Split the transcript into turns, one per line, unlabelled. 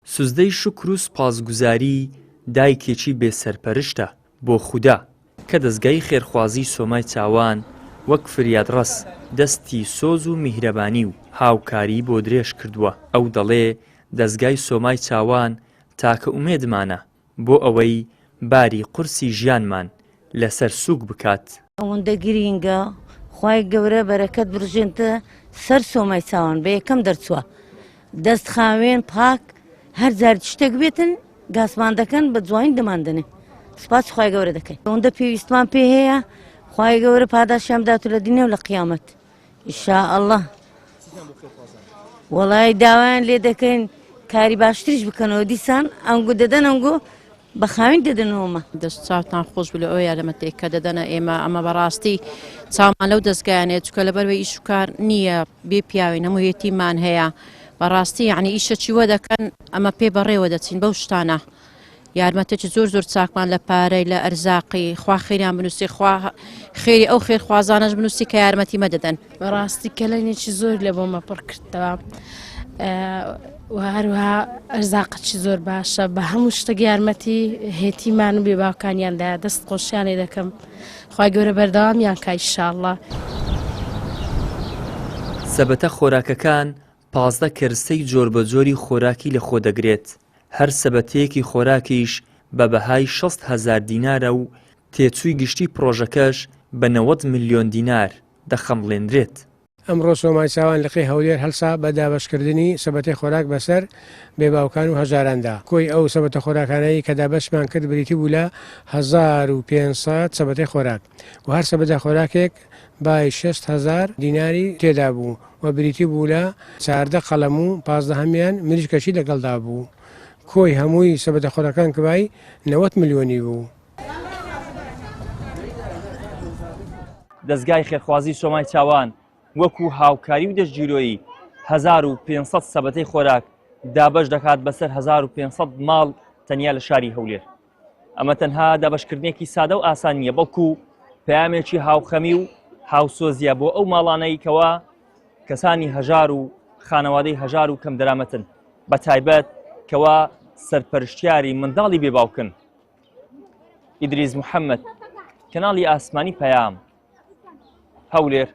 سوزدەی شکر و سوپاسگوزاری دایکێکی بێسەرپەرشتە بۆ خودا کە دەستگای خێرخوازی سۆمای چاوان وەک فریادڕەس دەستی سۆز و میهرەبانی و هاوکاری بۆ درێژ کردووە. ئەو دەڵێ دەستگای سۆمای چاوان تاکە ئومێدمانە بۆ ئەوەی باری قورسی ژیانمان لەسەر سووک بکات.
ئەوەندە گرینگە خوای گەورە بەرەکەت بڕژێنتە سەر سۆمای چاوان بە یەکەم دەرچووە دەست خاوێن پاک هەر جار شتێک بێتن گاسمان دەکەن بە جوانی دەماندنێ سپاس خوای گەورە دەکەین. ئەوەندە پێویستمان پێ هەیە خوای گەورە پاداشیان بداتوە لە دنیا و لە قیامەت ئینشاءالله. وەڵای داوایان لێ دەکەین کاری باشتریش بکەنەوە دیسان ئەنگو دەدەن ئەنگو بە خاوین دەدەنەوەمە
دەست چاوتان خۆش بێ ئەو یارمەتێک کە دەدەنە ئێمە ئەمە بەڕاستی چاومان لەو دەستگایانێت چکە لەبەرەوەی ئیش و کار نییە بێ پیاوی هەموو هێتیمان هەیە بەڕاستی یعنی ئیشەکی وە دەکەن ئەمە پێ بەڕێوە دەچین بەو شتانە یارمەتێکی زۆر زۆر چاکمان لە پارەی لە ئەرزاقی خوا خێریان بنووسی خوا خێری ئەو خێرخوازانەش بنووسی کە یارمەتی مەدەدەن.
بەڕاستی کەلەنێکی زۆر لە بۆمە پڕ کردەوە و هەروەها ئەرزاقەتی زۆر باشە بە هەموو شتێک یارمەتی هێتیمان و بێ باوکانیاندا دەست خۆشیانێ دەکەم خوای گەورە بەردەوامیان کە ئینشاءالله.
سەبەتە خۆراکەکان 15 کەرستەی جۆر بە جۆری خۆراکی لە خۆ دەگرێت. هەر سەبەتەیەکی خۆراکیش بە بەهای 60,000 دینارە و تێچووی گشتی پرۆژەکەش بە 90 ملیۆن دینار دەخەمڵێنرێت.
ئەمڕۆ سۆمای چاوان لەقی هەولێر هەڵسا بە دابەشکردنی سەبەتەی خۆراک بەسەر بێباوکان و هەژاراندا. کۆی ئەو سەبەتە خۆراکانەی کە دابەشمان کرد بریتی بوو لە 1500 سەبەتەی خۆراک و هەر سەبەتە خۆراکێک بای 6,000 دیناری تێدا بوو و بریتی بوو لە 14 قەڵەم و 15 هەمیان مریشکەشی لەگەڵدا بوو. کۆی هەمووی سەبەتە خۆراکان کەوای 90 ملیۆنی بوو.
دەستگای خێرخوازی سۆمای چاوان وەکو هاوکاری و دەستگیرۆیی 1500 سەبەتەی خۆراک دابەش دەکات بەسەر 1500 ماڵ تەنیا لە شاری هەولێر. ئەمە تەنها دابەشکردنێکی سادە و ئاسان نییە بەڵکو پەیامێکی هاوخەمی و هاوسۆزیە بۆ ئەو ماڵانەی کەوا کەسانی هەژار و خانەوادەی هەژار و کەم دەرامەتن بە تایبەت کەوا سەرپەرشتیاری منداڵی بێباوکن. ئیدریس محەممەد کەناڵی ئاسمانی پەیام هەولێر.